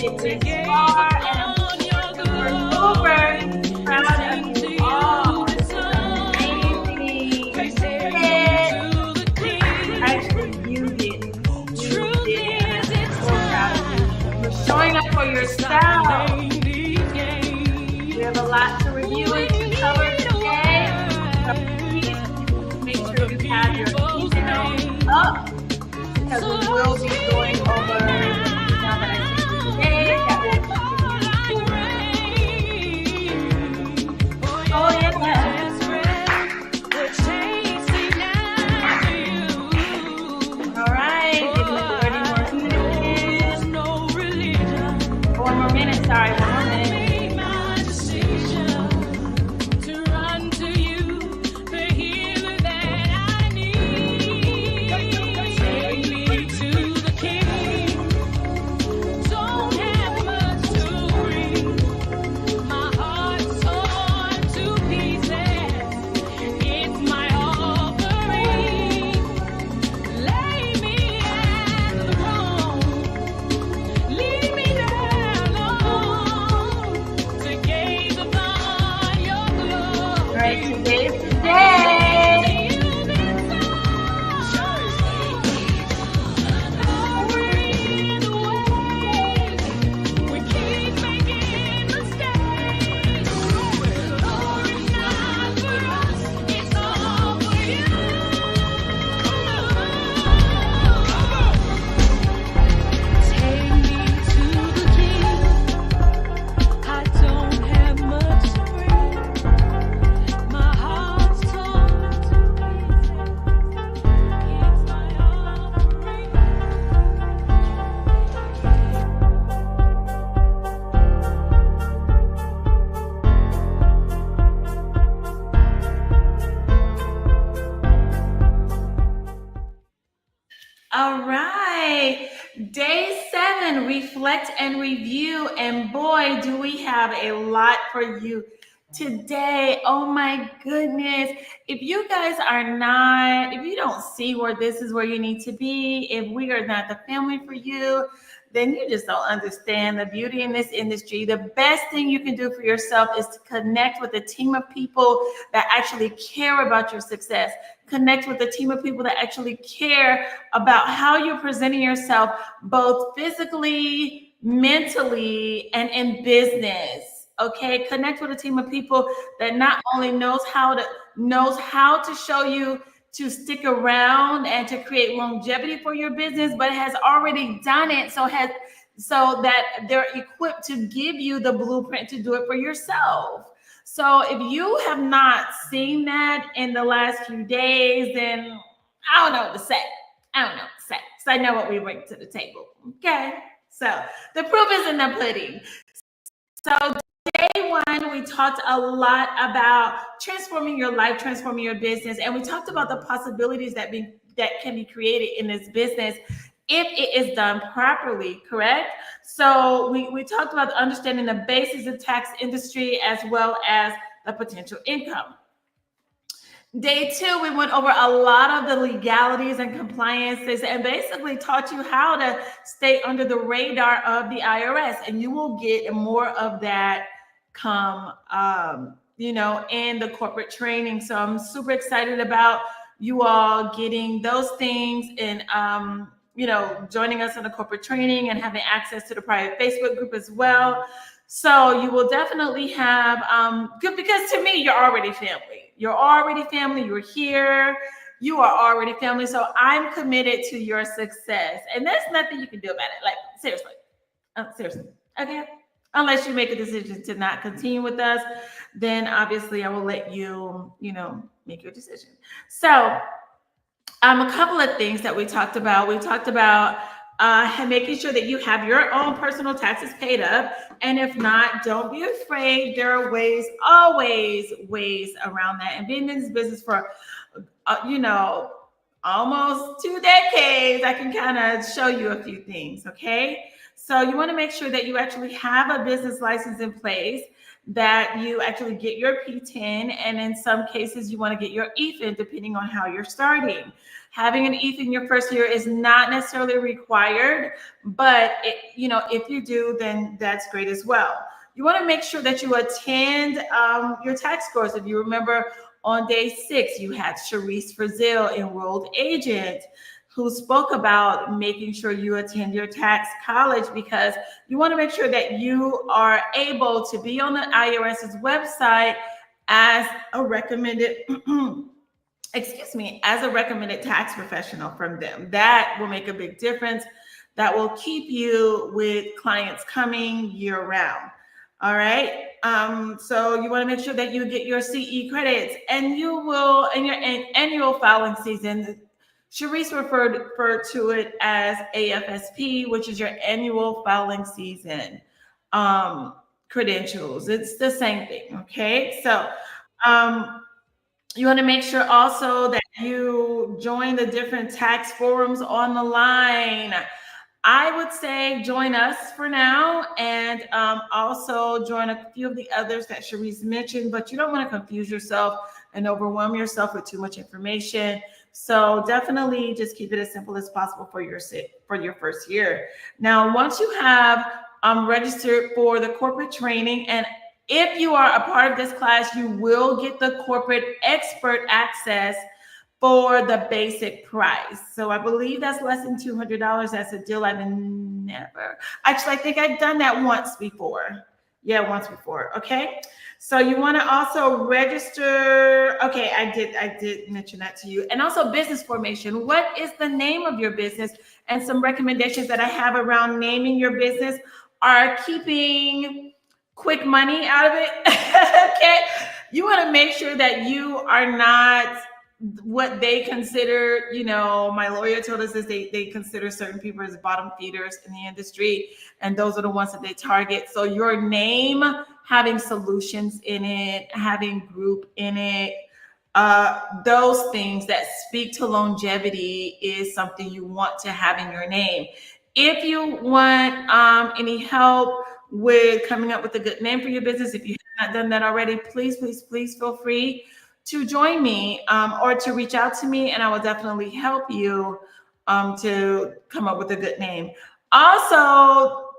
made it this far, and I'm super proud of you all. This is amazing. You did it. Actually, you did it. You did it. And I'm so proud of you. You're showing up for yourself. We have a lot to review and to cover today. So please make sure you have your email up, because we will be going over the email that I sent you today. Oh, yeah. All right. Give me 30 more minutes. One more minute. Sorry, one more minute. All right, day 7, reflect and review. And boy, do we have a lot for you today. Oh my goodness. If you guys are not, if you don't see where this is where you need to be, if we are not the family for you, then you just don't understand the beauty in this industry. The best thing you can do for yourself is to connect with a team of people that actually care about your success. Connect with a team of people that actually care about how you're presenting yourself, both physically, mentally, and in business. Okay, connect with a team of people that not only knows how to show you to stick around and to create longevity for your business, but has already done it, so that they're equipped to give you the blueprint to do it for yourself. So if you have not seen that in the last few days, then I don't know what to say. So I know what we bring to the table. Okay, so the proof is in the pudding. So day 1, we talked a lot about transforming your life, transforming your business, and we talked about the possibilities that can be created in this business if it is done properly, correct? So we talked about understanding the basics of tax industry as well as the potential income. Day 2, we went over a lot of the legalities and compliances and basically taught you how to stay under the radar of the IRS, and you will get more of that come, in the corporate training. So I'm super excited about you all getting those things and, joining us in the corporate training and having access to the private Facebook group as well. So you will definitely have, good, because to me, you're already family. You're already family. You're here. You are already family. So I'm committed to your success. And there's nothing you can do about it. Like, seriously. Okay. Unless you make a decision to not continue with us, then obviously I will let you, make your decision. So a couple of things that we talked about. We talked about making sure that you have your own personal taxes paid up. And if not, don't be afraid. There are always ways around that. And being in this business for, almost 2 decades, I can kind of show you a few things, okay? So you want to make sure that you actually have a business license in place, that you actually get your P10, and in some cases you want to get your EFIN depending on how you're starting. Having an ETH in your first year is not necessarily required, but if you do, then that's great as well. You want to make sure that you attend your tax course. If you remember, on day 6, you had Charisse Frazil, enrolled agent, who spoke about making sure you attend your tax college, because you want to make sure that you are able to be on the IRS's website as a recommended excuse me, as a recommended tax professional from them. That will make a big difference. That will keep you with clients coming year round. All right. So you want to make sure that you get your CE credits, and you will in your annual filing season. Sharice referred to it as AFSP, which is your annual filing season credentials. It's the same thing. Okay. So um, you want to make sure also that you join the different tax forums on the line. I would say join us for now, and also join a few of the others that Sharice mentioned, but you don't want to confuse yourself and overwhelm yourself with too much information. So definitely just keep it as simple as possible for your first year. Now, once you have registered for the corporate training, and if you are a part of this class, you will get the corporate expert access for the basic price. So I believe that's less than $200. That's a deal I've never, actually, I think I've done that once before. Yeah, once before. Okay. So you want to also register. Okay, I did mention that to you. And also business formation. What is the name of your business? And some recommendations that I have around naming your business are keeping quick money out of it. Okay. You want to make sure that you are not what they consider, my lawyer told us is they consider certain people as bottom feeders in the industry, and those are the ones that they target. So your name having solutions in it, having group in it, those things that speak to longevity is something you want to have in your name. If you want any help with coming up with a good name for your business, if you have not done that already, please, please, please feel free to join me, or to reach out to me, and I will definitely help you to come up with a good name. Also,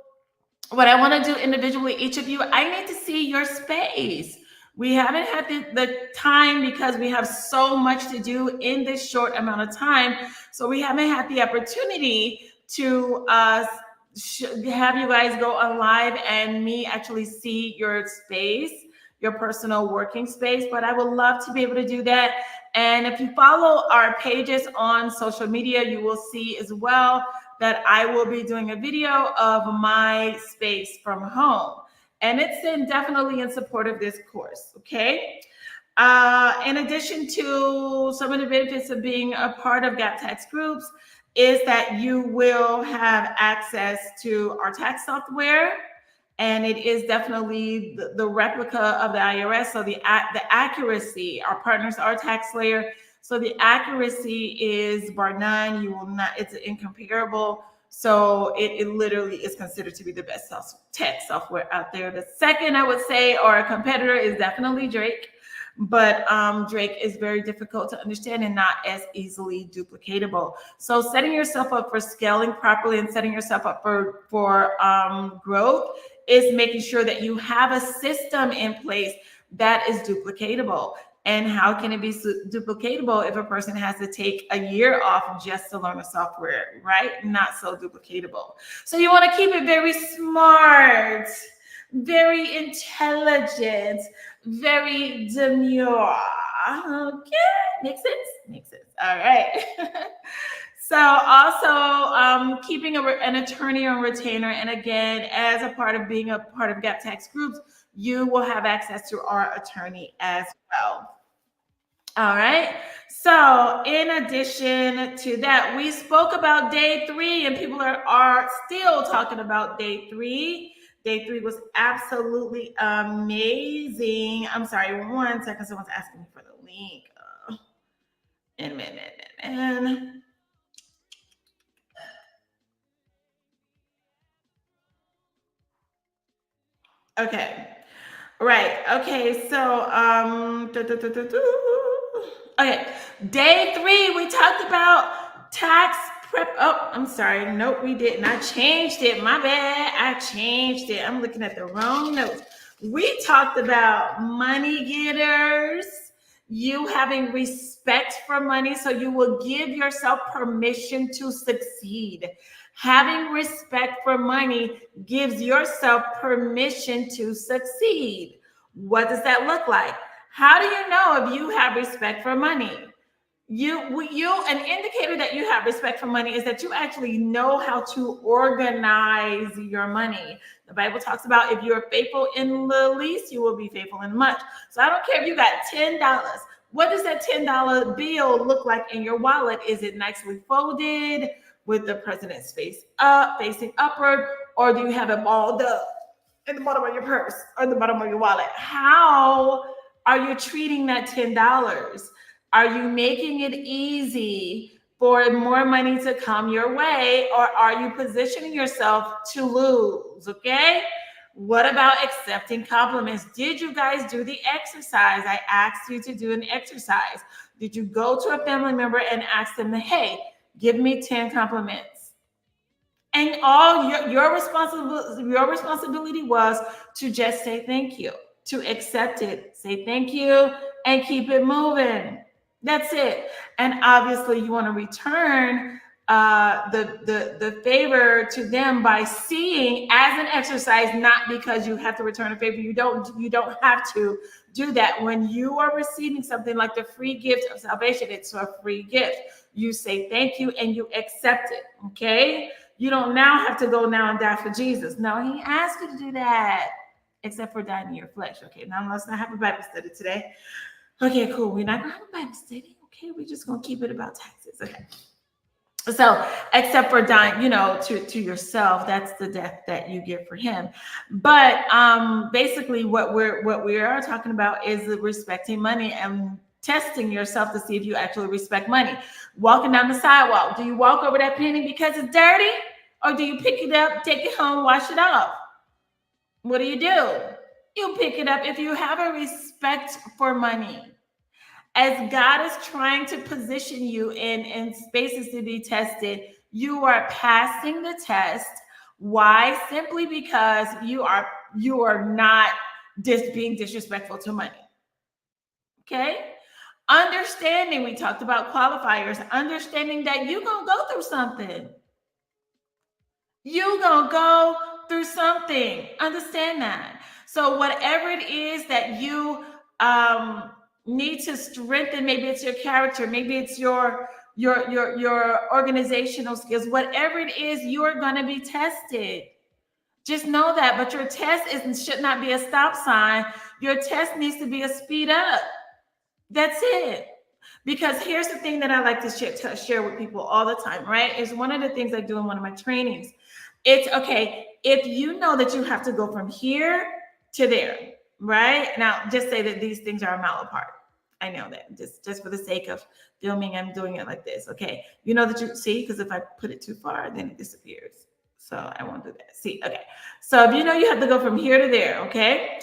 what I want to do individually, each of you, I need to see your space. We haven't had the time because we have so much to do in this short amount of time. So we haven't had the opportunity to have you guys go on live and me actually see your space, your personal working space. But I would love to be able to do that. And if you follow our pages on social media, you will see as well that I will be doing a video of my space from home. And it's definitely in support of this course, okay? In addition to some of the benefits of being a part of Gap Tax Groups is that you will have access to our tax software, and it is definitely the replica of the IRS. So the accuracy, our partners are TaxSlayer, so the accuracy is bar none. You will not, it's incomparable. So it literally is considered to be the best tax software out there. The second I would say, or a competitor, is definitely Drake. But Drake is very difficult to understand and not as easily duplicatable. So setting yourself up for scaling properly and setting yourself up for growth is making sure that you have a system in place that is duplicatable. And how can it be duplicatable if a person has to take a year off just to learn a software, right? Not so duplicatable. So you want to keep it very smart, very intelligent, very demure. Okay, makes sense? Makes sense. All right. So also keeping an attorney on retainer. And again, as a part of being a part of Gap Tax Groups, you will have access to our attorney as well. All right. So in addition to that, we spoke about day 3, and people are still talking about day 3. Day 3 was absolutely amazing. I'm sorry, one second. Someone's asking me for the link. And okay. Right. Okay. So Okay, day 3, we talked about tax prep. Oh, I'm sorry. Nope, we didn't. I changed it. My bad. I changed it. I'm looking at the wrong notes. We talked about money getters, you having respect for money, so you will give yourself permission to succeed. Having respect for money gives yourself permission to succeed. What does that look like? How do you know if you have respect for money? An indicator that you have respect for money is that you actually know how to organize your money. The Bible talks about if you're faithful in the least, you will be faithful in much. So I don't care if you got $10. What does that $10 bill look like in your wallet? Is it nicely folded with the president's face up, facing upward, or do you have it balled up in the bottom of your purse or the bottom of your wallet? How are you treating that $10? Are you making it easy for more money to come your way, or are you positioning yourself to lose? Okay. What about accepting compliments? Did you guys do the exercise? I asked you to do an exercise. Did you go to a family member and ask them, hey, give me 10 compliments? And all your responsibility was to just say thank you, to accept it, say thank you, and keep it moving. That's it. And obviously, you want to return the favor to them by seeing as an exercise, not because you have to return a favor. You don't have to do that. When you are receiving something like the free gift of salvation, it's a free gift. You say thank you and you accept it. Okay. You don't now have to go now and die for Jesus. No, he asked you to do that, except for dying in your flesh. Okay, now let's not have a Bible study today. Okay, cool. We're not going to have a Bible study. Okay, we're just going to keep it about taxes. Okay. So, except for dying, to yourself, that's the death that you give for him. But basically, what we are talking about is respecting money and testing yourself to see if you actually respect money. Walking down the sidewalk, do you walk over that penny because it's dirty, or do you pick it up, take it home, wash it off? What do? You pick it up if you have a respect for money. As God is trying to position you in spaces to be tested, you are passing the test. Why? Simply because you are not just being disrespectful to money. Okay? Understanding, we talked about qualifiers, understanding that you're going to go through something. You're going to go through something. Understand that. So whatever it is that you need to strengthen, maybe it's your character, maybe it's your organizational skills, whatever it is, you're going to be tested. Just know that. But your test should not be a stop sign. Your test needs to be a speed up. That's it. Because here's the thing that I like to share with people all the time, right? It's one of the things I do in one of my trainings. It's okay, if you know that you have to go from here to there, right? Now, just say that these things are a mile apart. I know that. Just for the sake of filming, I'm doing it like this, okay? You know that you see, because if I put it too far, then it disappears. So I won't do that. See, okay. So if you know you have to go from here to there, okay?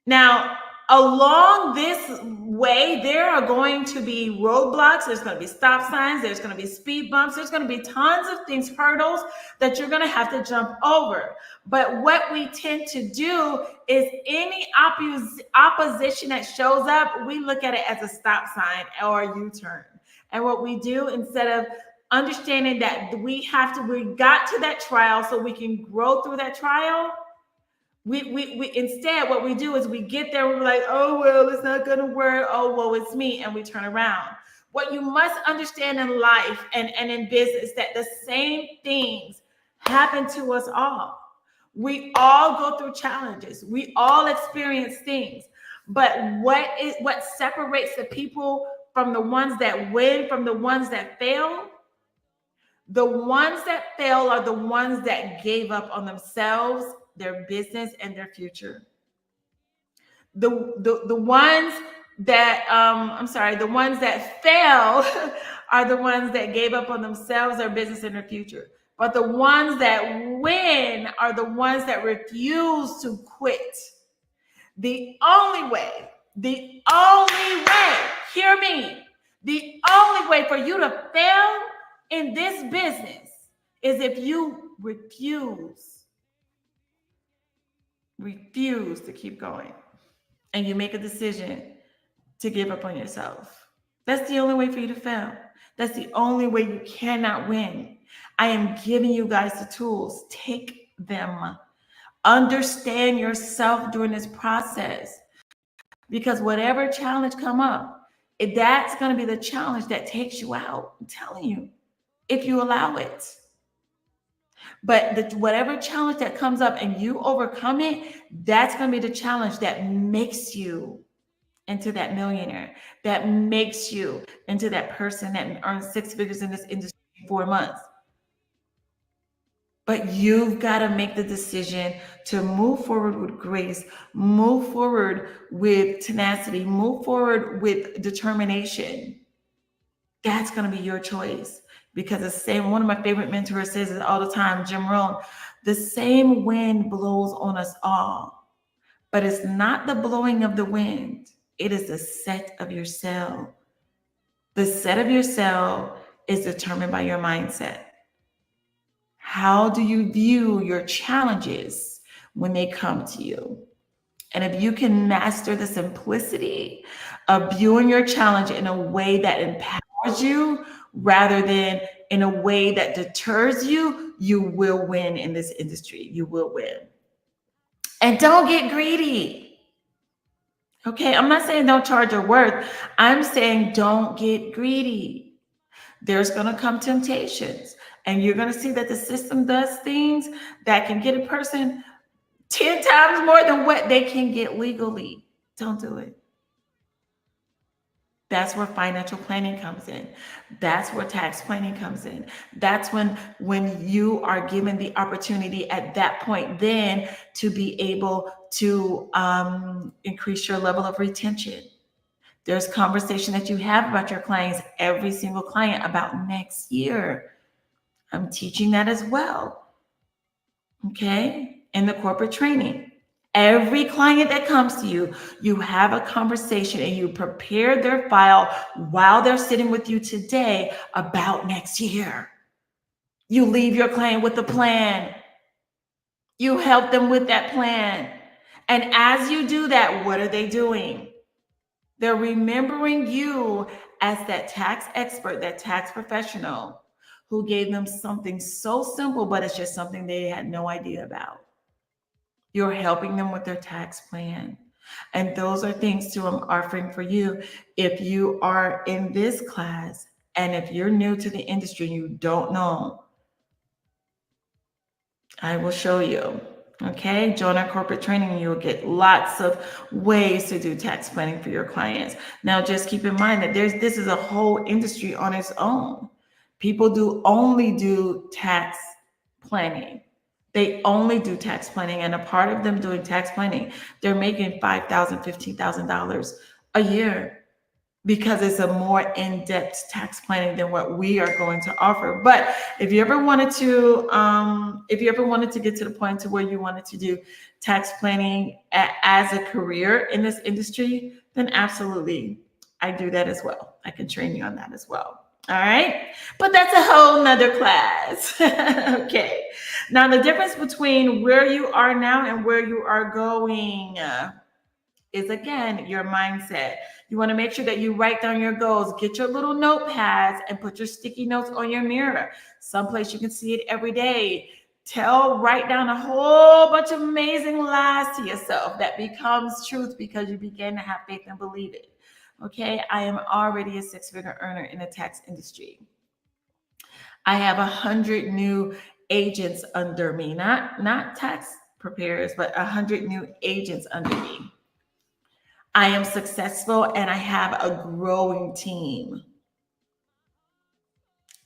Now, along this way, there are going to be roadblocks. There's going to be stop signs. There's going to be speed bumps. There's going to be tons of things, hurdles that you're going to have to jump over. But what we tend to do is any opposition that shows up, we look at it as a stop sign or a U-turn. And what we do, instead of understanding that we got to that trial so we can grow through that trial, we instead, what we do is we get there, we're like, oh, well, it's not going to work. Oh, well, it's me. And we turn around. What you must understand in life and in business, that the same things happen to us all. We all go through challenges. We all experience things. But what separates the people from the ones that win, from the ones that fail? The ones that fail are the ones that gave up on themselves, their business, and their future. The ones that the ones that fail are the ones that gave up on themselves, their business, and their future. But the ones that win are the ones that refuse to quit. The only way The only way, hear me, the only way for you to fail in this business is if you refuse to keep going, and you make a decision to give up on yourself. That's the only way for you to fail. That's the only way you cannot win. I am giving you guys the tools. Take them. Understand yourself during this process, because whatever challenge come up, that's going to be the challenge that takes you out. I'm telling you, if you allow it. But whatever challenge that comes up and you overcome it, that's going to be the challenge that makes you into that millionaire, that makes you into that person that earns 6 figures in this industry in 4 months. But you've got to make the decision to move forward with grace, move forward with tenacity, move forward with determination. That's going to be your choice. Because the same, one of my favorite mentors says it all the time, Jim Rohn, the same wind blows on us all, but it's not the blowing of the wind. It is the set of your sail. The set of your sail is determined by your mindset. How do you view your challenges when they come to you? And if you can master the simplicity of viewing your challenge in a way that empowers you rather than in a way that deters you, you will win in this industry. You will win. And don't get greedy. Okay, I'm not saying don't charge your worth. I'm saying don't get greedy. There's going to come temptations, and you're going to see that the system does things that can get a person 10 times more than what they can get legally. Don't do it. That's where financial planning comes in. That's where tax planning comes in. That's when you are given the opportunity at that point then to be able to increase your level of retention. There's conversation that you have about your clients, every single client, about next year. I'm teaching that as well. Okay? In the corporate training. Every client that comes to you, you have a conversation and you prepare their file while they're sitting with you today about next year. You leave your client with a plan. You help them with that plan. And as you do that, what are they doing? They're remembering you as that tax expert, that tax professional who gave them something so simple, but it's just something they had no idea about. You're helping them with their tax plan. And those are things too I'm offering for you. If you are in this class and if you're new to the industry and you don't know, I will show you. Okay, join our corporate training and you'll get lots of ways to do tax planning for your clients. Now, just keep in mind that this is a whole industry on its own. People only do tax planning. They only do tax planning, and a part of them doing tax planning, they're making $5,000, $15,000 a year because it's a more in-depth tax planning than what we are going to offer. But if you ever wanted to get to the point to where you wanted to do tax planning as a career in this industry, then absolutely, I do that as well. I can train you on that as well. All right. But that's a whole nother class. Okay. Now, the difference between where you are now and where you are going is, again, your mindset. You want to make sure that you write down your goals, get your little notepads and put your sticky notes on your mirror. Someplace you can see it every day. Write down a whole bunch of amazing lies to yourself that becomes truth because you begin to have faith and believe it. Okay, I am already a 6-figure earner in the tax industry. I have 100 new agents under me, not tax preparers, but 100 new agents under me. I am successful and I have a growing team.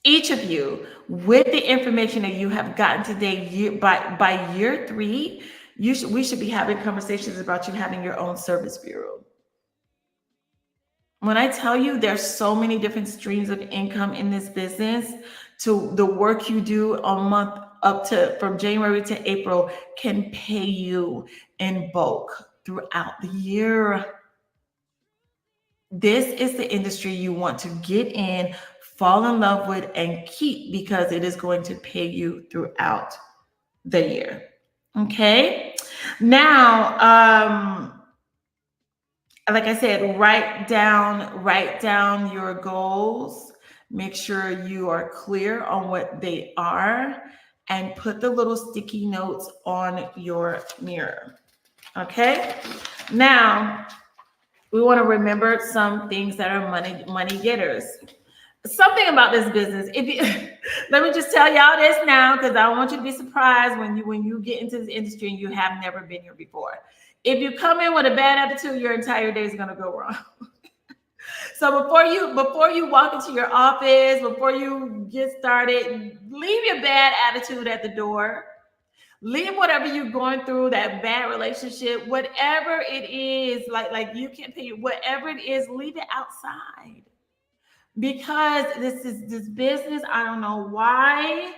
Each of you, with the information that you have gotten today, by year 3, we should be having conversations about you having your own service bureau. When I tell you there's so many different streams of income in this business, to the work you do a month up to from January to April can pay you in bulk throughout the year. This is the industry you want to get in, fall in love with, and keep because it is going to pay you throughout the year. Okay. Now, like I said, write down your goals. Make sure you are clear on what they are and put the little sticky notes on your mirror. Okay? Now, we want to remember some things that are money getters. Something about this business. If you let me just tell y'all this now, because I don't want you to be surprised when you get into this industry and you have never been here before. If you come in with a bad attitude, your entire day is gonna go wrong. So before you walk into your office, before you get started, leave your bad attitude at the door. Leave whatever you're going through, that bad relationship, whatever it is, like you can't pay, whatever it is, leave it outside. Because this business, I don't know why,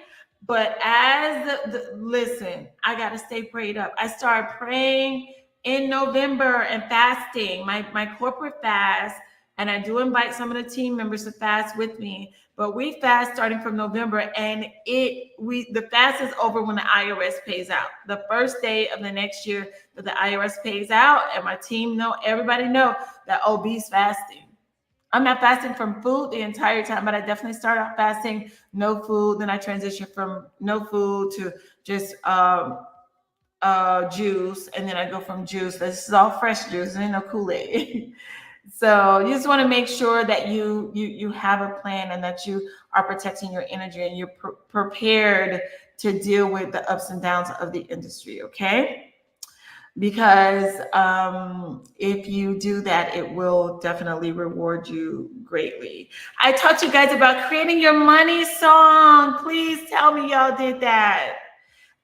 but as listen, I got to stay prayed up. I started praying in November and fasting, my corporate fast, and I do invite some of the team members to fast with me. But we fast starting from November, and the fast is over when the IRS pays out. The first day of the next year that the IRS pays out, and my team everybody know that OB's fasting. I'm not fasting from food the entire time, but I definitely start out fasting no food. Then I transition from no food to just juice, and then I go from juice. This is all fresh juice, and no Kool-Aid. So you just want to make sure that you have a plan and that you are protecting your energy and you're prepared to deal with the ups and downs of the industry. Okay. Because if you do that, it will definitely reward you greatly. I taught you guys about creating your money song. Please tell me y'all did that.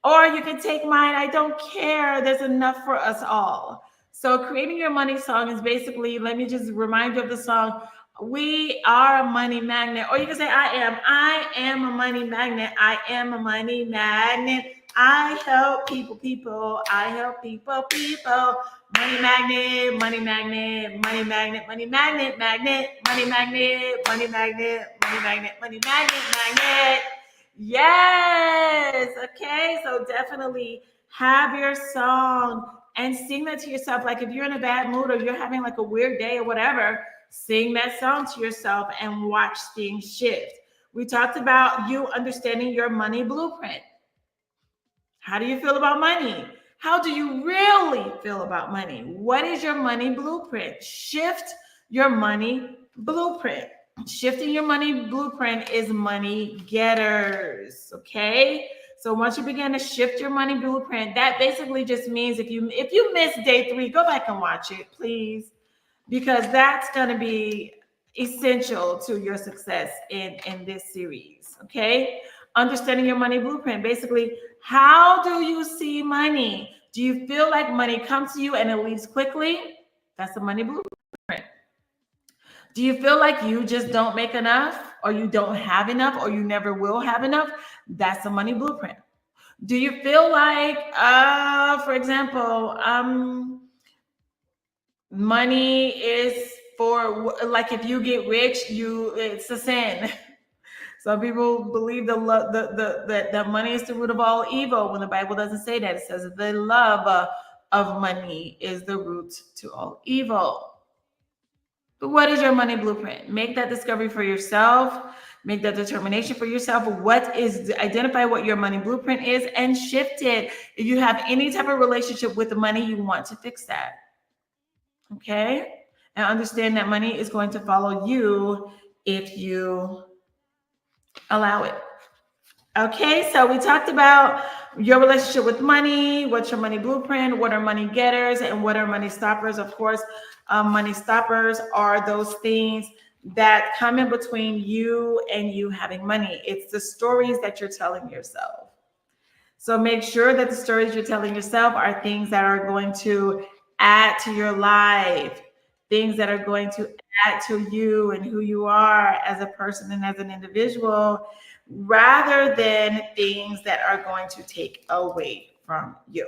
Or you can take mine. I don't care. There's enough for us all. So creating your money song is basically, let me just remind you of the song. We are a money magnet. Or you can say, I am a money magnet. I am a money magnet. I help people. I help people. Money magnet, money magnet, money magnet, money magnet, magnet, money magnet, money magnet, money magnet, money magnet, magnet. Yes. Okay. So definitely have your song and sing that to yourself. Like if you're in a bad mood or you're having like a weird day or whatever, sing that song to yourself and watch things shift. We talked about you understanding your money blueprint. How do you feel about money? How do you really feel about money? What is your money blueprint? Shift your money blueprint. Shifting your money blueprint is money getters. Okay. So once you begin to shift your money blueprint, that basically just means if you missed day 3, go back and watch it, please, because that's going to be essential to your success in this series. Okay. Understanding your money blueprint. Basically, how do you see money? Do you feel like money comes to you and it leaves quickly? That's the money blueprint. Do you feel like you just don't make enough, or you don't have enough, or you never will have enough? That's the money blueprint. Do you feel like, for example, money is for, like, if you get rich, it's a sin. Some people believe that money is the root of all evil, when the Bible doesn't say that. It says the love of money is the root to all evil. But what is your money blueprint? Make that discovery for yourself. Make that determination for yourself. Identify what your money blueprint is and shift it. If you have any type of relationship with the money, you want to fix that. Okay? And understand that money is going to follow you if you allow it. Okay, so we talked about your relationship with money, what's your money blueprint, what are money getters, and what are money stoppers. Of course, money stoppers are those things that come in between you and you having money. It's the stories that you're telling yourself. So make sure that the stories you're telling yourself are things that are going to add to your life, things that are going to add to you and who you are as a person and as an individual, rather than things that are going to take away from you.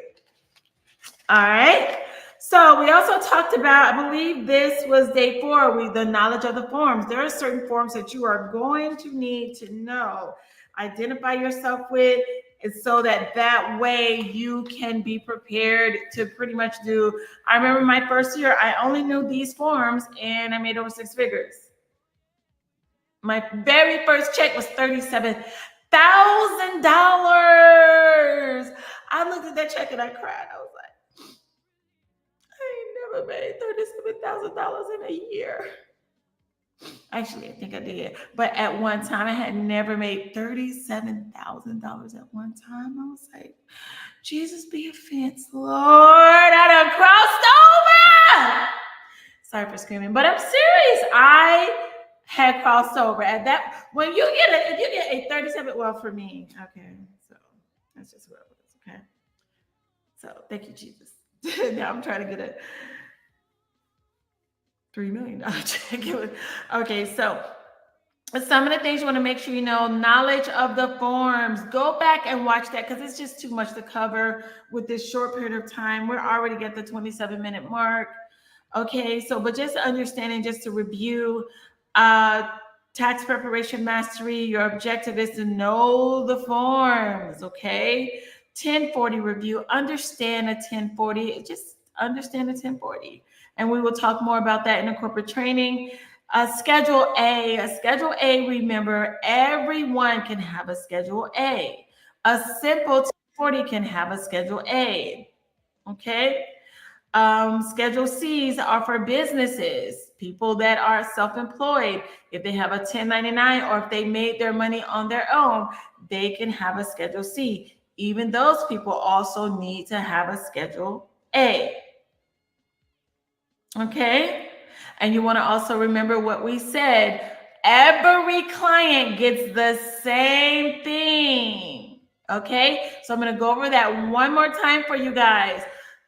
All right. So we also talked about, I believe this was day 4, the knowledge of the forms. There are certain forms that you are going to need to know, identify yourself with, and so that way you can be prepared to pretty much do. I remember my first year, I only knew these forms and I made over 6 figures. My very first check was $37,000. I looked at that check and I cried. I was like, I ain't never made $37,000 in a year. Actually, I think I did. But at one time, I had never made $37,000 at one time. I was like, Jesus be offense, Lord. I done crossed over. Sorry for screaming, but I'm serious. I had crossed over at that. When you get if you get a 37, well, for me, okay. So that's just what it was. Okay. So thank you, Jesus. Now I'm trying to get a $3 million check. Okay, so some of the things you want to make sure you know: knowledge of the forms. Go back and watch that because it's just too much to cover with this short period of time. We're already at the 27-minute mark. Okay, so but just understanding, just to review, tax preparation mastery, your objective is to know the forms. Okay, 1040 review, understand a 1040, just understand a 1040, and we will talk more about that in the corporate training. Schedule A, remember, everyone can have a Schedule A. A simple 1040 can have a Schedule A. Okay. Schedule C's are for businesses, people that are self-employed. If they have a 1099 or if they made their money on their own, they can have a Schedule C. Even those people also need to have a Schedule A. Okay? And you want to also remember what we said. Every client gets the same thing. Okay? So I'm going to go over that one more time for you guys.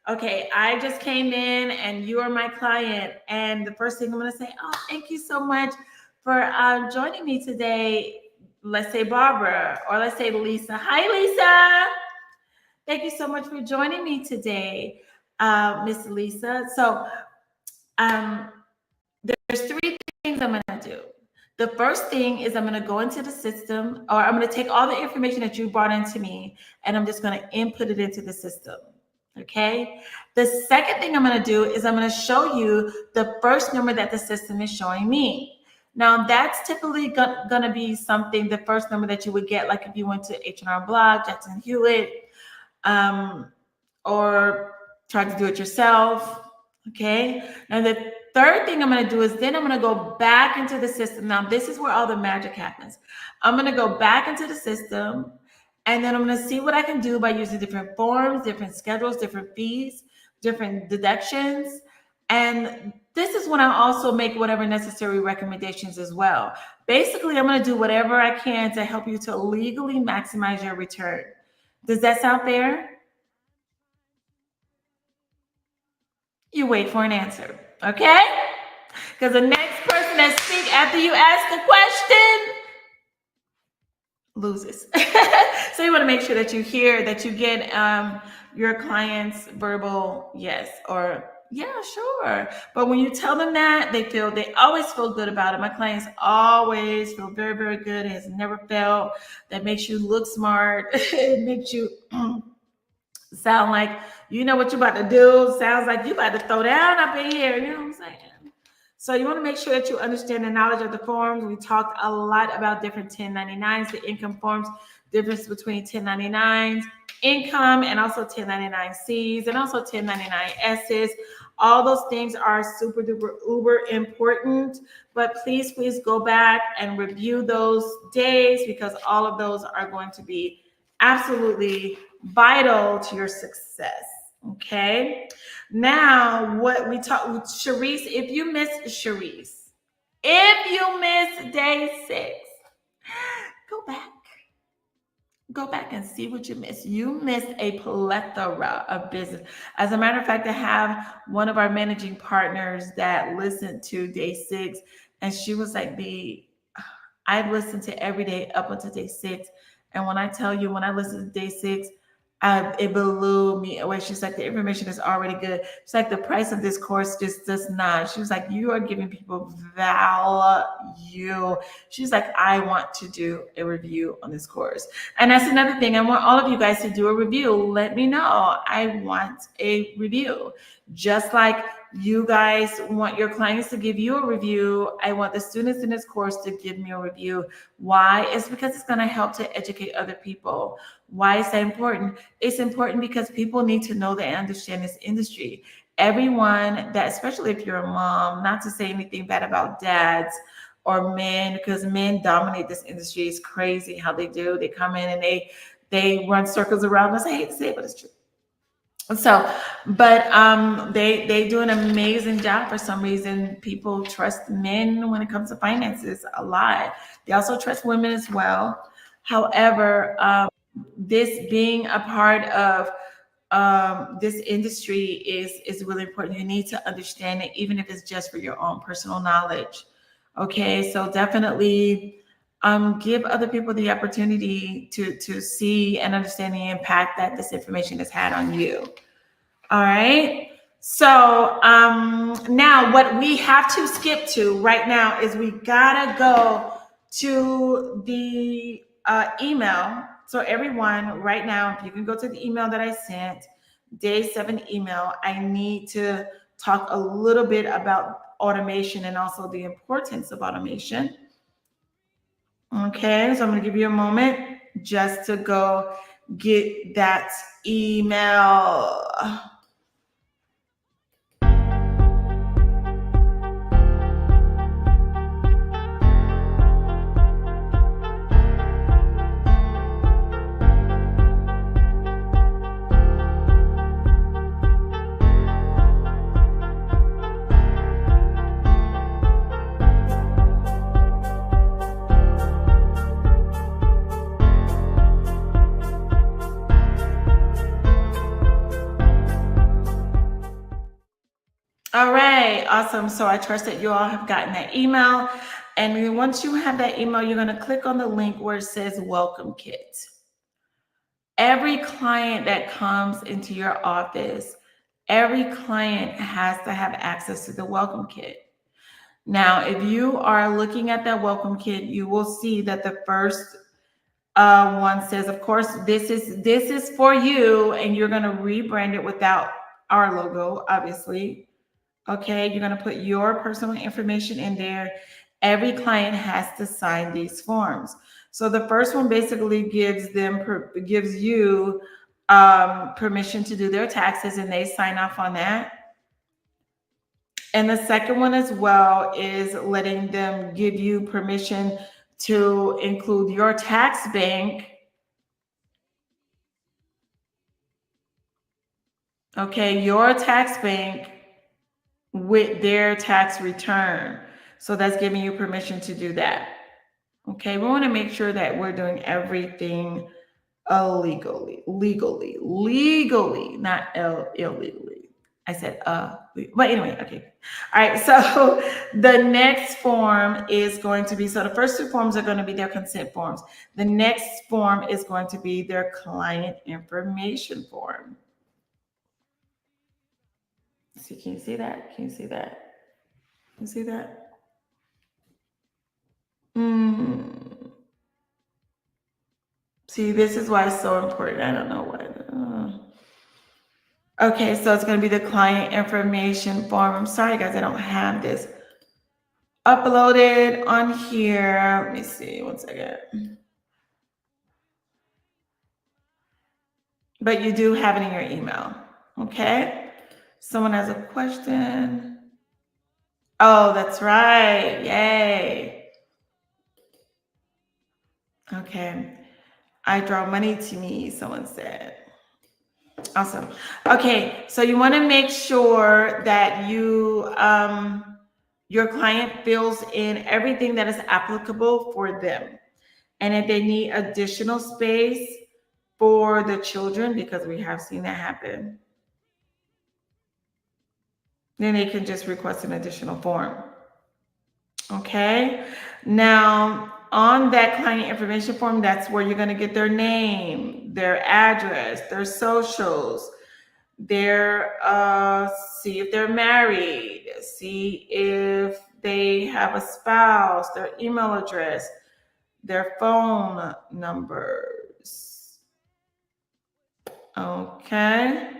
Okay, I just came in and you are my client. And the first thing I'm going to say, oh, thank you so much for joining me today. Let's say Barbara, or let's say Lisa. Hi, Lisa. Thank you so much for joining me today, Miss Lisa. So there's 3 things I'm going to do. The first thing is I'm going to go into the system, or I'm going to take all the information that you brought into me, and I'm just going to input it into the system. Okay. The second thing I'm going to do is I'm going to show you the first number that the system is showing me. Now that's typically going to be something, the first number that you would get, like if you went to H&R Block, Jackson Hewitt, or try to do it yourself. Okay. Now the third thing I'm going to do is then I'm going to go back into the system. Now this is where all the magic happens. I'm going to go back into the system, and then I'm going to see what I can do by using different forms, different schedules, different fees, different deductions. And this is when I also make whatever necessary recommendations as well. Basically, I'm going to do whatever I can to help you to legally maximize your return. Does that sound fair? You wait for an answer, okay? Because the next person that speaks after you ask the question loses. So you want to make sure that you hear, that you get your client's verbal yes or yeah, sure. But when you tell them that, they always feel good about it. My clients always feel very, very good. It has never failed. That makes you look smart. It makes you sound like you know what you're about to do. Sounds like you about to throw down up in here. You know what I'm saying? So you want to make sure that you understand the knowledge of the forms. We talked a lot about different 1099s, the income forms, difference between 1099s, income, and also 1099Cs, and also 1099Ss. All those things are super duper uber important, but please go back and review those days, because all of those are going to be absolutely vital to your success. Okay. Now, what we talked with Sharice, if you miss day 6, go back and see what you missed. You missed a plethora of business. As a matter of fact, I have one of our managing partners that listened to day 6, and she was like, I've listened to every day up until day 6. And when I tell you, when I listened to day 6, It blew me away. She's like, the information is already good. It's like the price of this course just does not. She was like, you are giving people value. She's like, I want to do a review on this course. And that's another thing. I want all of you guys to do a review. Let me know. I want a review. Just like you guys want your clients to give you a review, I want the students in this course to give me a review. Why? It's because it's going to help to educate other people. Why is that important? It's important because people need to know and understand this industry. Everyone that, especially if you're a mom, not to say anything bad about dads or men, because men dominate this industry. It's crazy how they do. They come in and they run circles around us. I hate to say it, but it's true. So, but they do an amazing job. For some reason, people trust men when it comes to finances a lot. They also trust women as well. However, this being a part of this industry is really important. You need to understand it, even if it's just for your own personal knowledge. Okay, so definitely give other people the opportunity to see and understand the impact that this information has had on you. All right. So now what we have to skip to right now is we gotta go to the email. So everyone, right now, if you can go to the email that I sent, day 7 email, I need to talk a little bit about automation and also the importance of automation. Okay, so I'm gonna give you a moment just to go get that email. All right, awesome. So I trust that you all have gotten that email. And once you have that email, you're going to click on the link where it says Welcome Kit. Every client that comes into your office, every client has to have access to the Welcome Kit. Now, if you are looking at that Welcome Kit, you will see that the first one says, of course, this is for you, and you're going to rebrand it without our logo, obviously. Okay, you're going to put your personal information in there. Every client has to sign these forms. So the first one basically gives you permission to do their taxes, and they sign off on that. And the second one as well is letting them give you permission to include your tax bank. Okay, your tax bank with their tax return. So that's giving you permission to do that. Okay, we want to make sure that we're doing everything legally, not illegally. I said but anyway, okay. All right, so the next form is going to be, so the first 2 forms are going to be their consent forms. The next form is going to be their client information form. See, can you see that? Can you see that? Can you see that? See, this is why it's so important. I don't know what. Okay, so it's going to be the client information form. I'm sorry, guys, I don't have this uploaded on here. Let me see, one second. But you do have it in your email. Okay. Someone has a question. Oh, that's right. Yay. Okay. I draw money to me, someone said. Awesome. Okay, so you want to make sure that your client fills in everything that is applicable for them. And if they need additional space for the children, because we have seen that happen, then they can just request an additional form. Okay. Now, on that client information form, that's where you're going to get their name, their address, their socials, their see if they're married, see if they have a spouse, their email address, their phone numbers. Okay.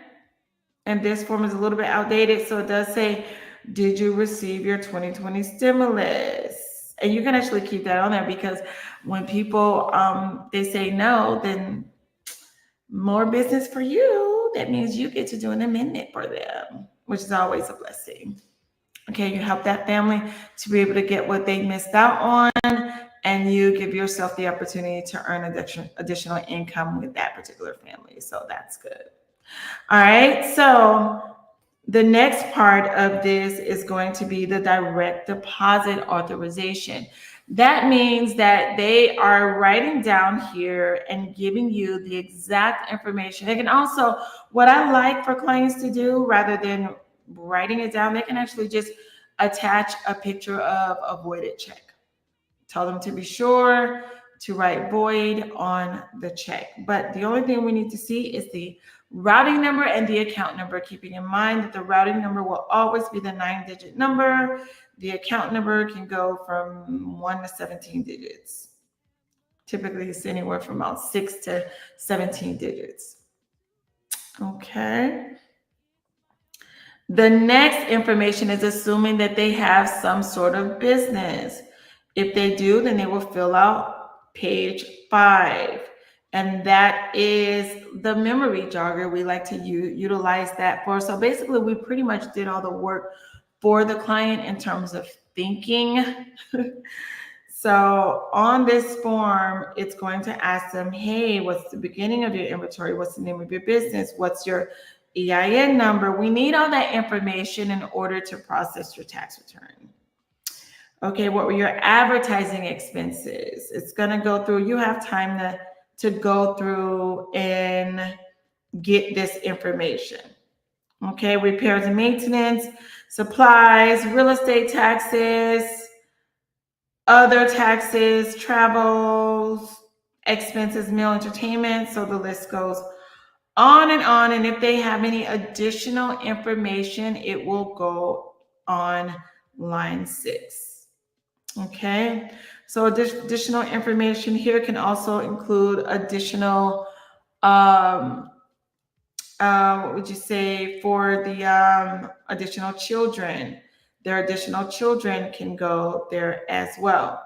And this form is a little bit outdated, so it does say, did you receive your 2020 stimulus? And you can actually keep that on there, because when people they say no, then more business for you. That means you get to do an amendment for them, which is always a blessing. Okay, you help that family to be able to get what they missed out on, and you give yourself the opportunity to earn additional income with that particular family. So that's good. All right, so the next part of this is going to be the direct deposit authorization. That means that they are writing down here and giving you the exact information. They can also, what I like for clients to do, rather than writing it down, they can actually just attach a picture of a voided check. Tell them to be sure to write void on the check. But the only thing we need to see is the routing number and the account number, keeping in mind that the routing number will always be the 9-digit number. The account number can go from 1 to 17 digits. Typically, it's anywhere from about 6 to 17 digits. Okay. The next information is assuming that they have some sort of business. If they do, then they will fill out page 5. And that is the memory jogger. We like to utilize that for. So basically, we pretty much did all the work for the client in terms of thinking. So on this form, it's going to ask them, hey, what's the beginning of your inventory? What's the name of your business? What's your EIN number? We need all that information in order to process your tax return. Okay, what were your advertising expenses? It's going to go through. You have time to go through and get this information. Okay, repairs and maintenance, supplies, real estate taxes, other taxes, travels, expenses, meal, entertainment. So the list goes on and on. And if they have any additional information, it will go on line 6. Okay, so additional information here can also include additional, what would you say, for the additional children. Their additional children can go there as well.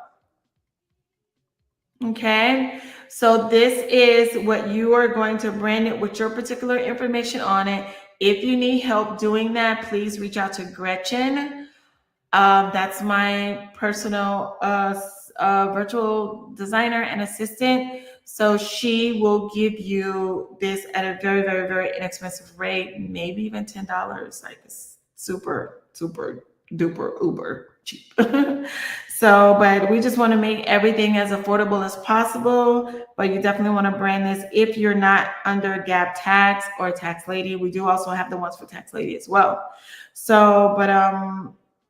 Okay, so this is what you are going to brand it with your particular information on it. If you need help doing that, please reach out to Gretchen. That's my personal virtual designer and assistant. So she will give you this at a very, very, very inexpensive rate, maybe even $10. Like, it's super, super duper uber cheap. So, but we just want to make everything as affordable as possible. But you definitely want to brand this if you're not under GAAP tax or tax lady. We do also have the ones for tax lady as well. So, but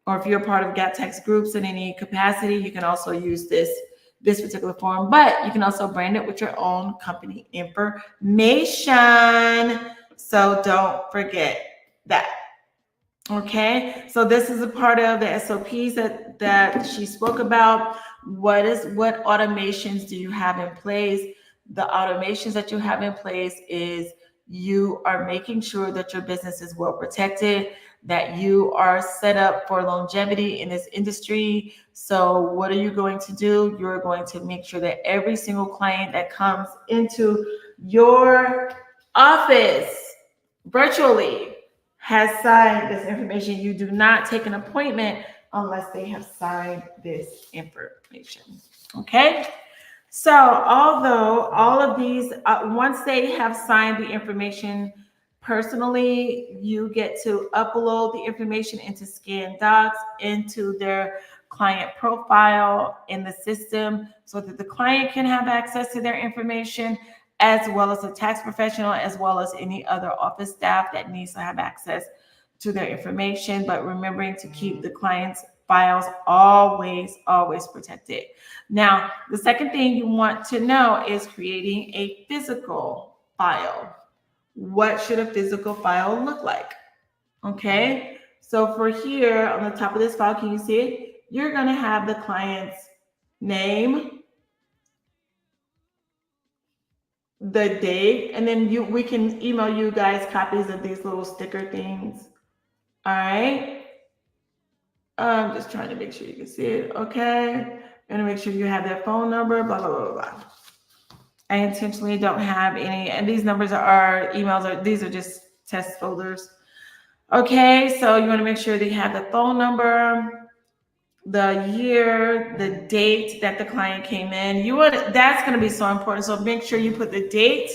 or if you're part of GAAP tax groups in any capacity, you can also use this particular form, but you can also brand it with your own company information. So don't forget that. Okay, so this is a part of the SOPs that she spoke about. What automations do you have in place? The automations that you have in place is you are making sure that your business is well protected, that you are set up for longevity in this industry. So what are you going to do? You're going to make sure that every single client that comes into your office virtually has signed this information. You do not take an appointment unless they have signed this information. Okay? So although all of these, once they have signed the information personally, you get to upload the information into Scan Docs into their client profile in the system so that the client can have access to their information, as well as a tax professional, as well as any other office staff that needs to have access to their information. But remembering to keep the client's files always protected. Now, the second thing you want to know is creating a physical file. What should a physical file look like? Okay, so for here on the top of this file, can you see it? You're going to have the client's name, the date, and then we can email you guys copies of these little sticker things. All right. I'm just trying to make sure you can see it. Okay. And make sure you have their phone number, blah, blah, blah, blah. I intentionally don't have any, and these numbers are emails, these are just test folders. Okay, so you want to make sure that you have the phone number, the year, the date that the client came in. That's going to be so important. So make sure you put the date,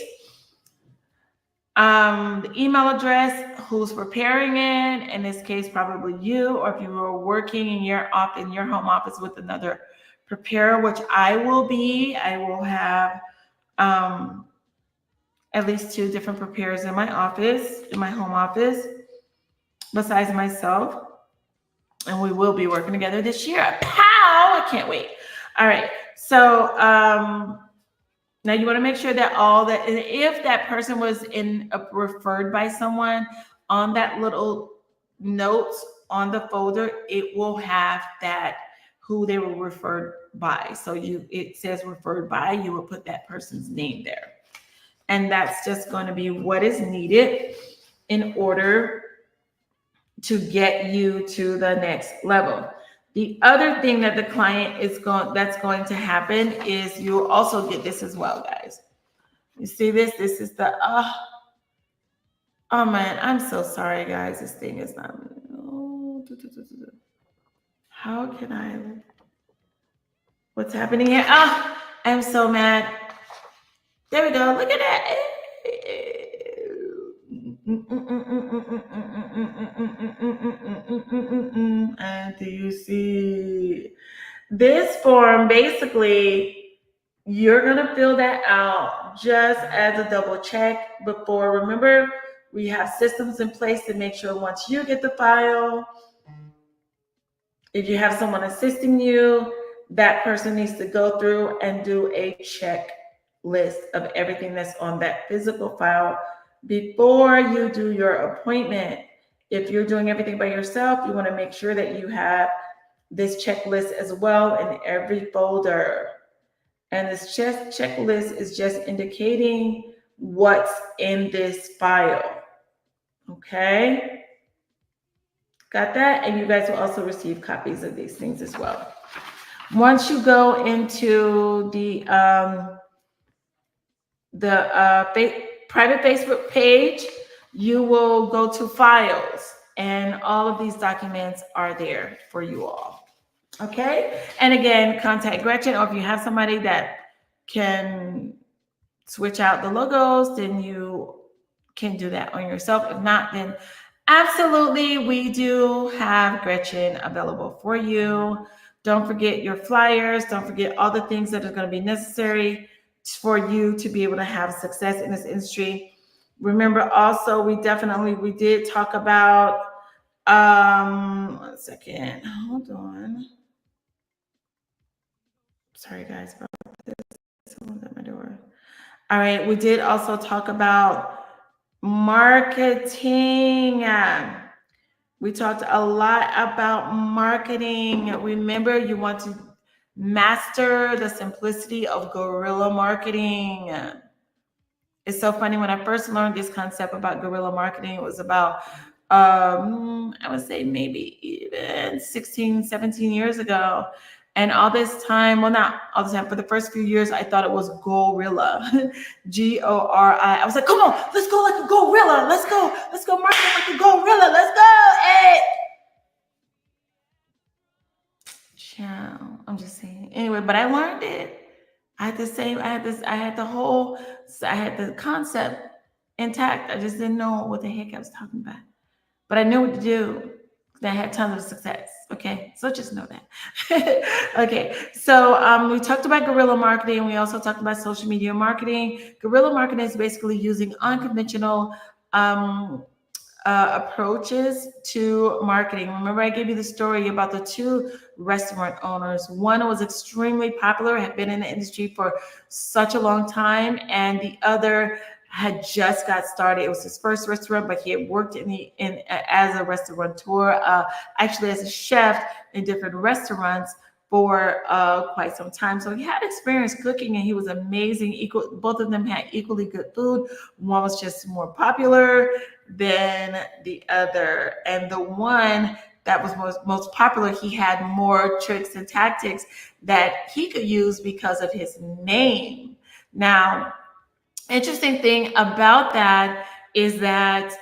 the email address, who's preparing it. In this case, probably you, or if you were working in your home office with another preparer, which I will be. I will have at least 2 different preparers in my office, in my home office, besides myself. And we will be working together this year. Pow! I can't wait. All right. So now you want to make sure that if that person was referred by someone, on that little notes on the folder, it will have that who they were referred by. So it says referred by, you will put that person's name there. And that's just going to be what is needed in order to get you to the next level. The other thing that the client that's going to happen is you'll also get this as well, guys. You see this? This is the oh man, I'm so sorry, guys. This thing is not. How can I? What's happening here? I'm so mad. There we go. Look at that. And do you see this form? Basically, you're going to fill that out just as a double check before. Remember, we have systems in place to make sure once you get the file, if you have someone assisting you, that person needs to go through and do a checklist of everything that's on that physical file before you do your appointment. If you're doing everything by yourself, you want to make sure that you have this checklist as well in every folder. And this checklist is just indicating what's in this file. Okay? Got that? And you guys will also receive copies of these things as well. Once you go into the private Facebook page, you will go to files, and all of these documents are there for you all. Okay? And again, contact Gretchen, or if you have somebody that can switch out the logos, then you can do that on yourself. If not, then absolutely, we do have Gretchen available for you. Don't forget your flyers. Don't forget all the things that are going to be necessary for you to be able to have success in this industry. Remember also, we did talk about, 1 second, hold on. Sorry guys about this, someone's at my door. All right, we did also talk about marketing. We talked a lot about marketing. Remember, you want to master the simplicity of guerrilla marketing. It's so funny, when I first learned this concept about guerrilla marketing, it was about, I would say maybe even 16, 17 years ago. And all this time, well, not all the time, for the first few years, I thought it was gorilla, G-O-R-I. I was like, come on, let's go like a gorilla. Let's go market like a gorilla. Let's go. Hey. Ciao. I'm just saying. Anyway, but I learned it. I had the concept intact. I just didn't know what the heck I was talking about. But I knew what to do. I had tons of success. Okay, so just know that. Okay, so we talked about guerrilla marketing. We also talked about social media marketing. Guerrilla marketing is basically using unconventional approaches to marketing. Remember, I gave you the story about the two restaurant owners. One was extremely popular, had been in the industry for such a long time, and the other had just got started. It was his first restaurant, but he had worked in as a restaurateur, actually as a chef in different restaurants for quite some time. So he had experience cooking, and he was amazing. Both of them had equally good food. One was just more popular than the other, and the one that was most popular, he had more tricks and tactics that he could use because of his name. Now, interesting thing about that is that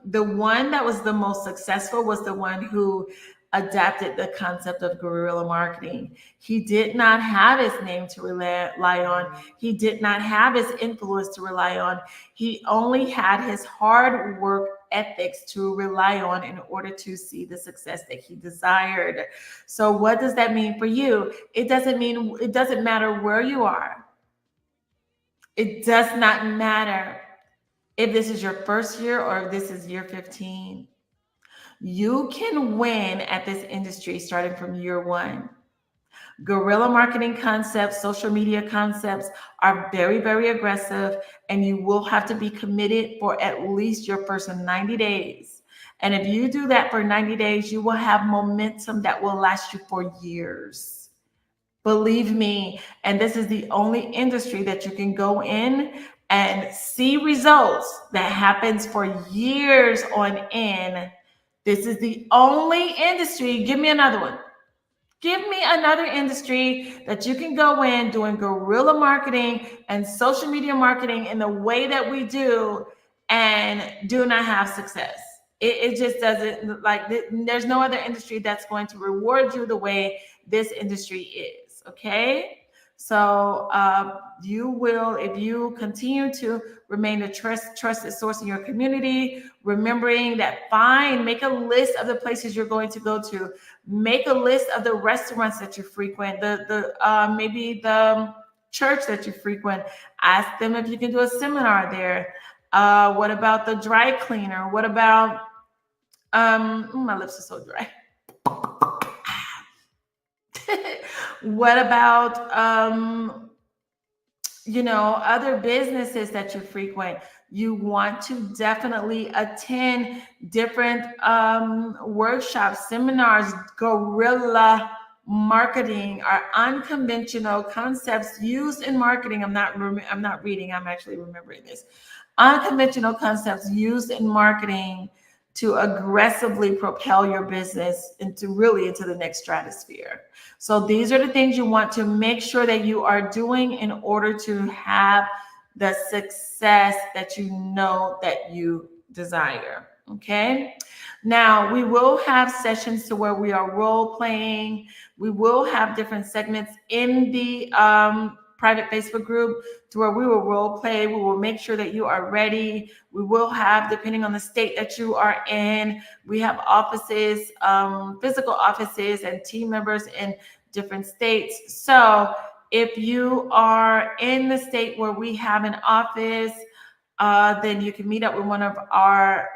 the one that was the most successful was the one who adapted the concept of guerrilla marketing. He did not have his name to rely on. He did not have his influence to rely on. He only had his hard work ethics to rely on in order to see the success that he desired. So what does that mean for you? It doesn't matter where you are. It does not matter if this is your first year or if this is year 15. You can win at this industry starting from year one. Guerrilla marketing concepts, social media concepts are very, very aggressive, and you will have to be committed for at least your first 90 days. And if you do that for 90 days, you will have momentum that will last you for years. Believe me, and this is the only industry that you can go in and see results that happens for years on end. This is the only industry. Give me another one. Give me another industry that you can go in doing guerrilla marketing and social media marketing in the way that we do and do not have success. It just doesn't, like, there's no other industry that's going to reward you the way this industry is. Okay. So you will, if you continue to remain a trusted source in your community, remembering that, make a list of the places you're going to go to. Make a list of the restaurants that you frequent, maybe the church that you frequent. Ask them if you can do a seminar there. What about the dry cleaner? What about my lips are so dry. What about other businesses that you frequent? You want to definitely attend different workshops, seminars. Guerrilla marketing are unconventional concepts used in marketing. I'm not reading, I'm actually remembering this. Unconventional concepts used in marketing to aggressively propel your business into the next stratosphere. So these are the things you want to make sure that you are doing in order to have the success that you know that you desire. Okay. Now we will have sessions to where we are role playing. We will have different segments in the private Facebook group to where we will role play. We will make sure that you are ready. We will have, depending on the state that you are in, we have offices, physical offices and team members in different states. So if you are in the state where we have an office, then you can meet up with one of our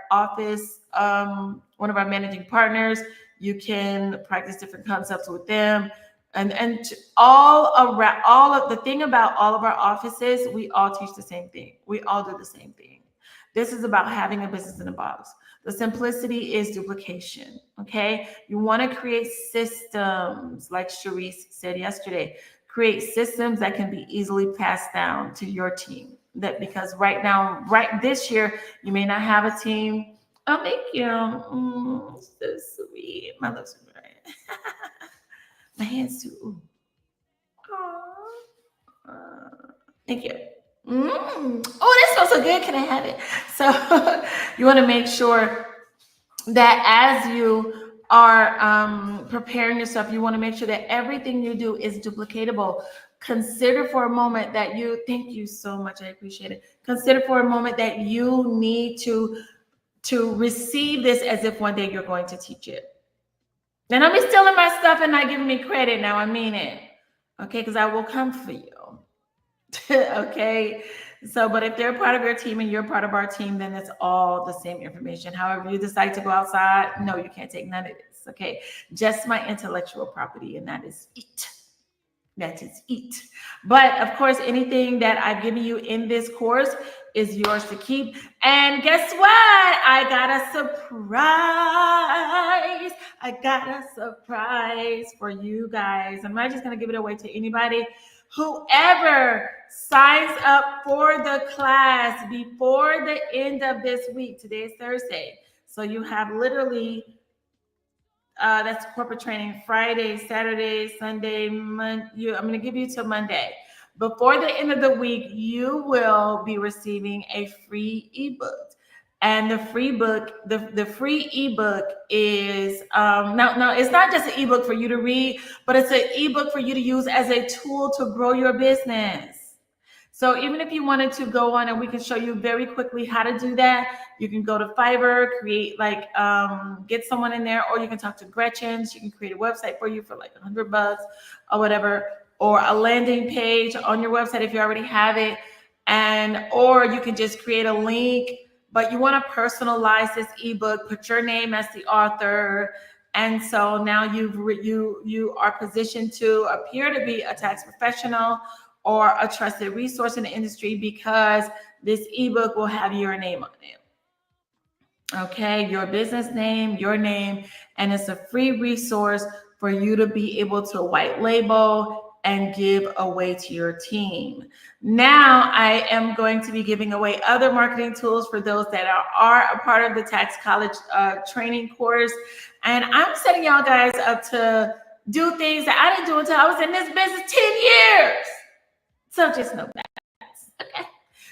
managing partners. You can practice different concepts with them. And all of the thing about all of our offices, we all teach the same thing. We all do the same thing. This is about having a business in a box. The simplicity is duplication. Okay. You want to create systems, like Sharice said yesterday. Create systems that can be easily passed down to your team. Because right this year, you may not have a team. Oh, thank you. So sweet. My lips are dry. My hands too. Thank you. Oh, that smells so good. Can I have it? So you want to make sure that as you are preparing yourself, you want to make sure that everything you do is duplicatable. Consider for a moment that thank you so much. I appreciate it. Consider for a moment that you need to receive this as if one day you're going to teach it. And I'm stealing my stuff and not giving me credit. Now I mean it. Okay, because I will come for you. Okay. So, but if they're part of your team and you're part of our team, then it's all the same information. However, you decide to go outside, no, you can't take none of this. Okay. Just my intellectual property, and that is it. That is it. But of course, anything that I've given you in this course is yours to keep. And guess what? I got a surprise. I got a surprise for you guys. I'm not just going to give it away to anybody. Whoever signs up for the class before the end of this week, today is Thursday. So you have literally that's corporate training Friday, Saturday, Sunday, I'm going to give you till Monday. Before the end of the week, you will be receiving a free ebook. And the free book, the free ebook is no, it's not just an ebook for you to read, but it's an ebook for you to use as a tool to grow your business. So even if you wanted to go on, and we can show you very quickly how to do that, you can go to Fiverr, create get someone in there, or you can talk to Gretchen. She can create a website for you for like $100 or whatever, or a landing page on your website if you already have it. Or you can just create a link, but you want to personalize this ebook, put your name as the author. And so now you are positioned to appear to be a tax professional or a trusted resource in the industry, because this ebook will have your name on it. Okay, your business name, your name, and it's a free resource for you to be able to white label and give away to your team. Now, I am going to be giving away other marketing tools for those that are a part of the Tax College training course. And I'm setting y'all guys up to do things that I didn't do until I was in this business 10 years. So just know that. Okay.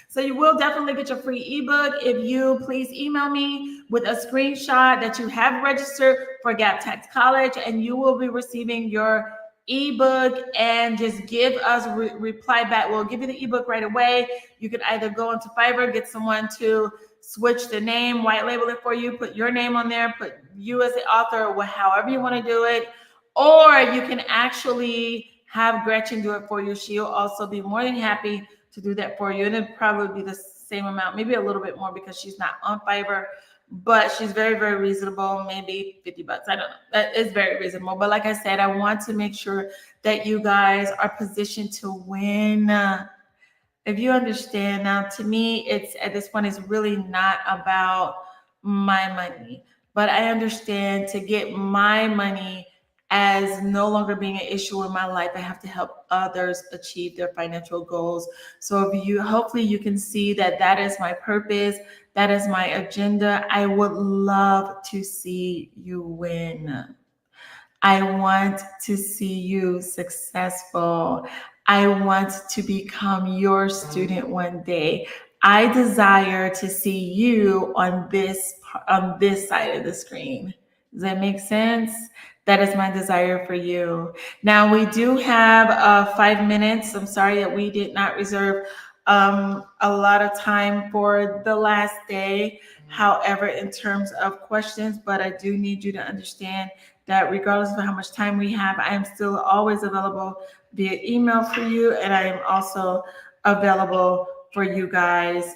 So you will definitely get your free ebook if you please email me with a screenshot that you have registered for Gap Tax College, and you will be receiving your ebook. And just give us reply back. We'll give you the ebook right away. You can either go into Fiverr, get someone to switch the name, white label it for you, put your name on there, put you as the author, or however you want to do it, or you can actually have Gretchen do it for you. She'll also be more than happy to do that for you. And it'd probably be the same amount, maybe a little bit more, because she's not on Fiverr, but she's very, very reasonable. Maybe $50. I don't know. That is very reasonable. But like I said, I want to make sure that you guys are positioned to win. If you understand, now to me, it's at this point, it's really not about my money, but I understand to get my money as no longer being an issue in my life, I have to help others achieve their financial goals. So hopefully you can see that that is my purpose. That is my agenda. I would love to see you win. I want to see you successful. I want to become your student one day. I desire to see you on this side of the screen. Does that make sense? That is my desire for you. Now, we do have 5 minutes. I'm sorry that we did not reserve a lot of time for the last day. However, in terms of questions, but I do need you to understand that regardless of how much time we have, I am still always available via email for you. And I am also available for you guys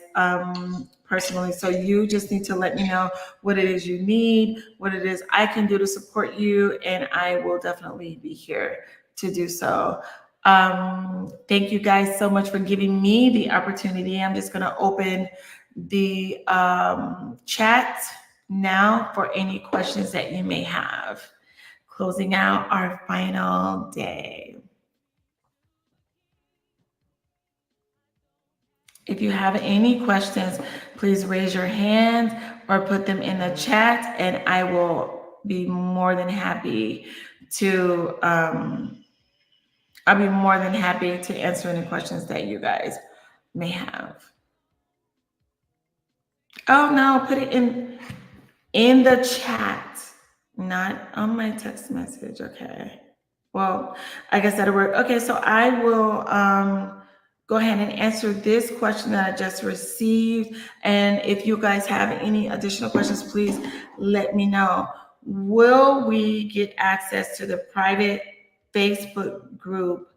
personally. So you just need to let me know what it is you need, what it is I can do to support you, and I will definitely be here to do so. Thank you guys so much for giving me the opportunity. I'm just going to open the chat now for any questions that you may have. Closing out our final day. If you have any questions, please raise your hand or put them in the chat, and I will be more than happy to I'll be more than happy to answer any questions that you guys may have. Oh no, put it in the chat, not on my text message. Okay. Well, I guess that'll work. Okay, so I will go ahead and answer this question that I just received. And if you guys have any additional questions, please let me know. Will we get access to the private Facebook group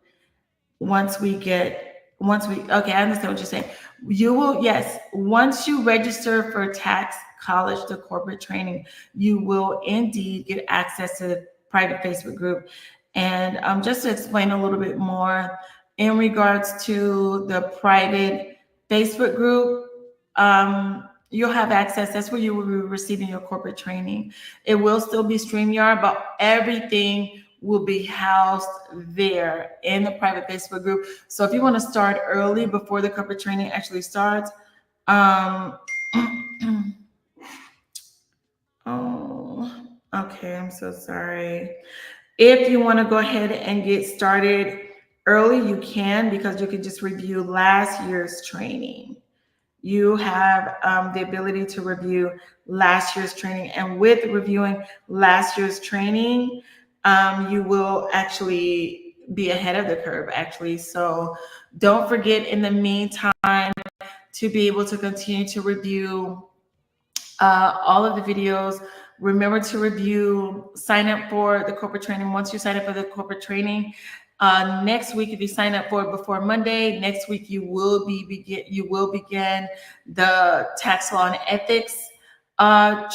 once we get I understand what you're saying. You will, yes, once you register for tax college to corporate training, you will indeed get access to the private Facebook group. And just to explain a little bit more in regards to the private Facebook group, you'll have access. That's where you will be receiving your corporate training. It will still be StreamYard, but everything will be housed there in the private Facebook group. So if you want to start early before the corporate training actually starts, um, oh, okay, I'm so sorry. If you want to go ahead and get started early, you can, because you can just review last year's training. You have the ability to review last year's training. And with reviewing last year's training, you will actually be ahead of the curve, actually. So don't forget, in the meantime, to be able to continue to review all of the videos. Remember to review, sign up for the corporate training. Once you sign up for the corporate training, next week, if you sign up for it before Monday, next week you will begin the tax law and ethics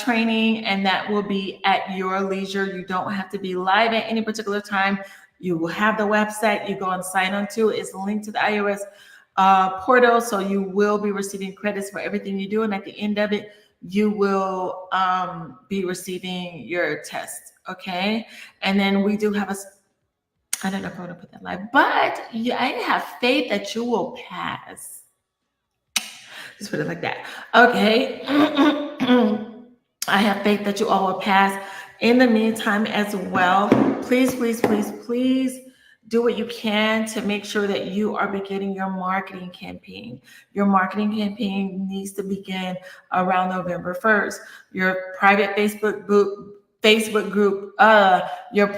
training, and that will be at your leisure. You don't have to be live at any particular time. You will have the website you go and sign on to. It's linked to the IRS portal, so you will be receiving credits for everything you do, and at the end of it, you will be receiving your test. Okay, and then we do have I don't know if I want to put that live, but I have faith that you will pass. Just put it like that. Okay. I have faith that you all will pass. In the meantime, as well, please, please, please, please do what you can to make sure that you are beginning your marketing campaign. Your marketing campaign needs to begin around November 1st. Your private Facebook group, your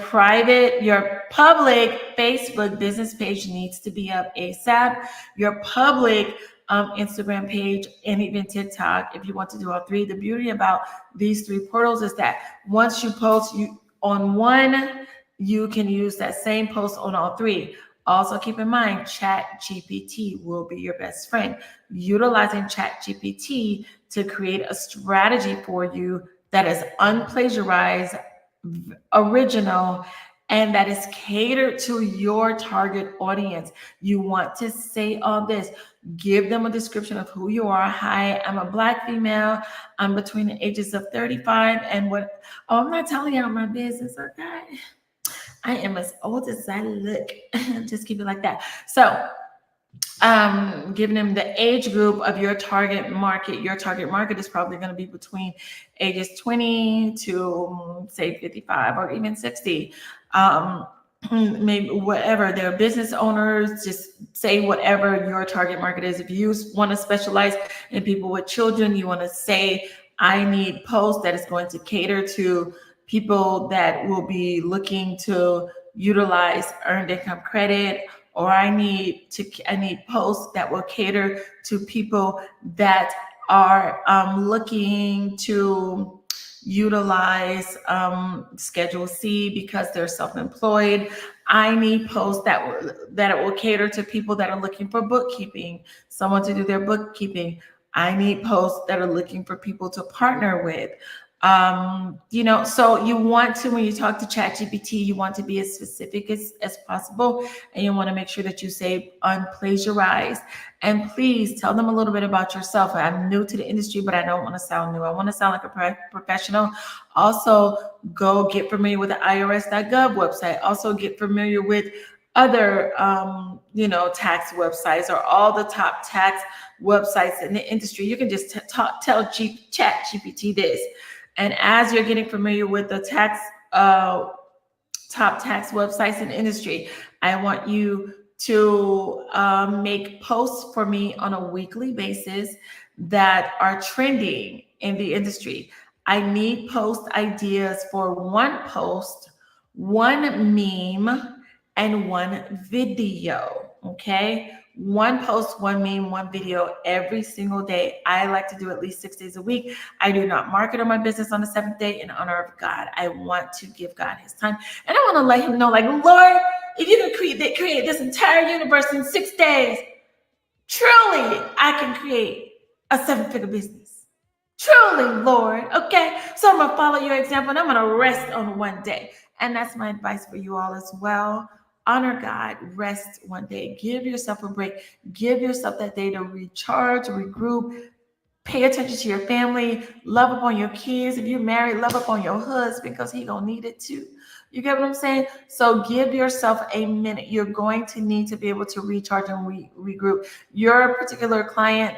public Facebook business page needs to be up ASAP. Your public Instagram page, and even TikTok, if you want to do all three. The beauty about these three portals is that once you post on one, you can use that same post on all three. Also, keep in mind, ChatGPT will be your best friend. Utilizing ChatGPT to create a strategy for you that is unplagiarized, original, and that is catered to your target audience. You want to say all this. Give them a description of who you are. Hi, I'm a Black female. I'm between the ages of 35 and what? Oh, I'm not telling y'all my business, okay? I am as old as I look. Just keep it like that. So, giving them the age group of your target market. Your target market is probably going to be between ages 20 to say 55 or even 60. Maybe whatever. They're business owners. Just say whatever your target market is. If you want to specialize in people with children, you want to say, I need posts that is going to cater to people that will be looking to utilize earned income credit, or I need posts that will cater to people that are looking to utilize Schedule C because they're self-employed. I need posts that it will cater to people that are looking for bookkeeping, someone to do their bookkeeping. I need posts that are looking for people to partner with. So you want to, when you talk to ChatGPT, you want to be as specific as possible, and you want to make sure that you say unplagiarized. And please tell them a little bit about yourself. I'm new to the industry, but I don't want to sound new. I want to sound like a professional. Also, go get familiar with the IRS.gov website. Also, get familiar with other, tax websites, or all the top tax websites in the industry. You can just tell ChatGPT this. And as you're getting familiar with the top tax websites in the industry, I want you to make posts for me on a weekly basis that are trending in the industry. I need post ideas for one post, one meme, and one video. Okay? One post, one meme, one video every single day. I like to do at least 6 days a week. I do not market on my business on the seventh day in honor of God. I want to give God his time. And I want to let him know, like, Lord, if you can create this entire universe in 6 days, Truly, I can create a 7-figure business. Truly, Lord. Okay. So I'm going to follow your example and I'm going to rest on one day. And that's my advice for you all as well. Honor God, rest one day. Give yourself a break. Give yourself that day to recharge, regroup, pay attention to your family, love upon your kids. If you're married, love upon your husband because he gonna need it too. You get what I'm saying? So give yourself a minute. You're going to need to be able to recharge and regroup. Your particular client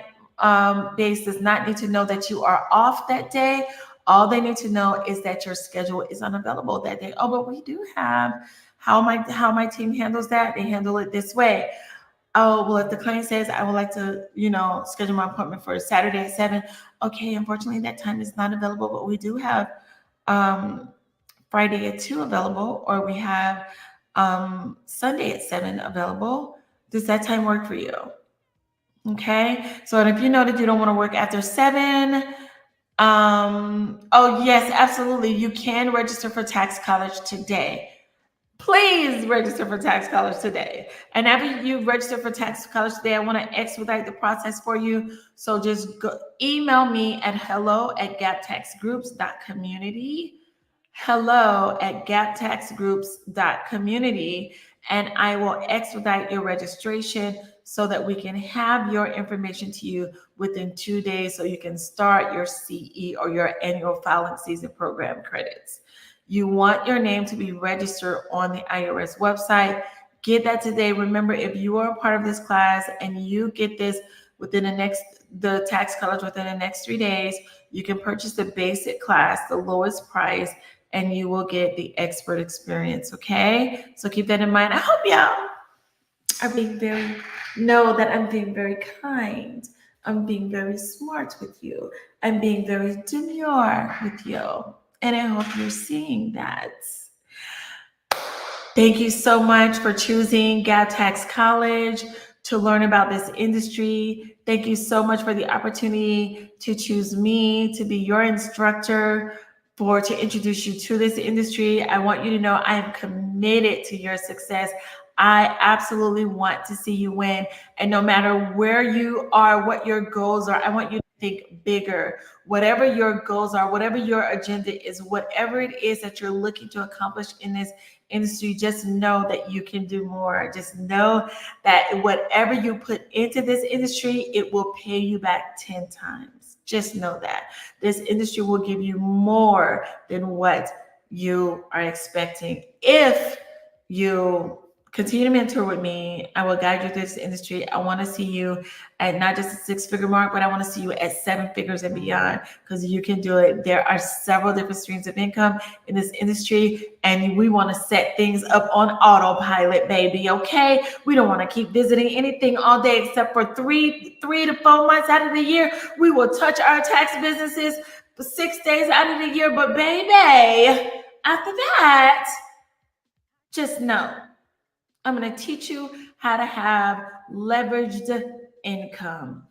base does not need to know that you are off that day. All they need to know is that your schedule is unavailable that day. Oh, but we do have how my team handles that. They handle it this way. Oh, well, if the client says, I would like to, schedule my appointment for Saturday at 7, okay, unfortunately, that time is not available, but we do have Friday at 2 available, or we have Sunday at 7 available. Does that time work for you? Okay, so and if you know that you don't want to work after 7, oh, yes, absolutely, you can register for Tax College today. Please register for Tax College today. And after you register for Tax College today, I want to expedite the process for you. So just email me at hello@gaptaxgroups.community. hello@gaptaxgroups.community. And I will expedite your registration so that we can have your information to you within 2 days so you can start your CE or your annual filing season program credits. You want your name to be registered on the IRS website. Get that today. Remember, if you are a part of this class and you get this within the Tax College within the next 3 days, you can purchase the basic class, the lowest price, and you will get the expert experience. Okay? So keep that in mind. I hope y'all are know that I'm being very kind. I'm being very smart with you. I'm being very demure with you. And I hope you're seeing that. Thank you so much for choosing Gap Tax College to learn about this industry. Thank you so much for the opportunity to choose me to be your instructor, to introduce you to this industry. I want you to know I am committed to your success. I absolutely want to see you win. And no matter where you are, what your goals are, I want you to think bigger. Whatever your goals are, whatever your agenda is, whatever it is that you're looking to accomplish in this industry, just know that you can do more. Just know that whatever you put into this industry, it will pay you back 10 times. Just know that this industry will give you more than what you are expecting. If you continue to mentor with me, I will guide you through this industry. I want to see you at not just a 6-figure mark, but I want to see you at 7 figures and beyond, because you can do it. There are several different streams of income in this industry, and we want to set things up on autopilot, baby. Okay, we don't want to keep visiting anything all day except for three to 4 months out of the year. We will touch our tax businesses for 6 days out of the year, but baby, after that, just know I'm going to teach you how to have leveraged income.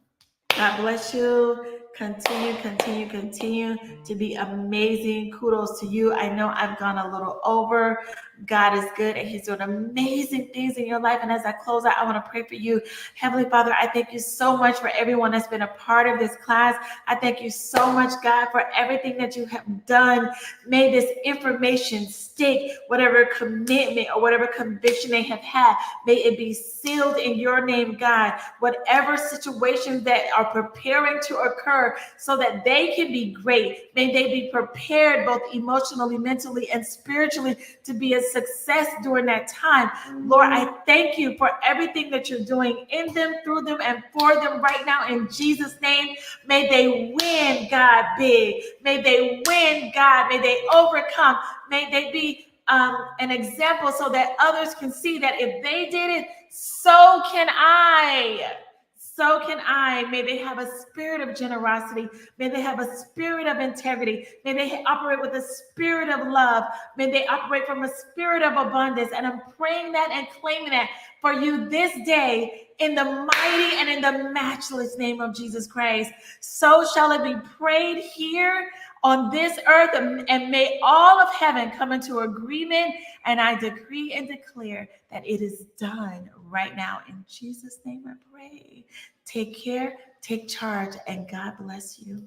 God bless you. Continue to be amazing. Kudos to you. I know I've gone a little over. God is good and He's doing amazing things in your life. And as I close out, I want to pray for you. Heavenly Father, I thank you so much for everyone that's been a part of this class. I thank you so much, God, for everything that you have done. May this information stick, whatever commitment or whatever conviction they have had, may it be sealed in your name, God. Whatever situations that are preparing to occur so that they can be great, may they be prepared both emotionally, mentally, and spiritually to be a success during that time. Lord, I thank you for everything that you're doing in them, through them, and for them right now in Jesus' name. May they win, God, big. May they win, God. May they overcome. May they be an example so that others can see that if they did it, so can I. So can I. May they have a spirit of generosity. May they have a spirit of integrity. May they operate with a spirit of love. May they operate from a spirit of abundance. And I'm praying that and claiming that for you this day in the mighty and in the matchless name of Jesus Christ. So shall it be prayed here on this earth, and may all of heaven come into agreement. And I decree and declare that it is done right now. In Jesus' name I pray. Take care, take charge, and God bless you.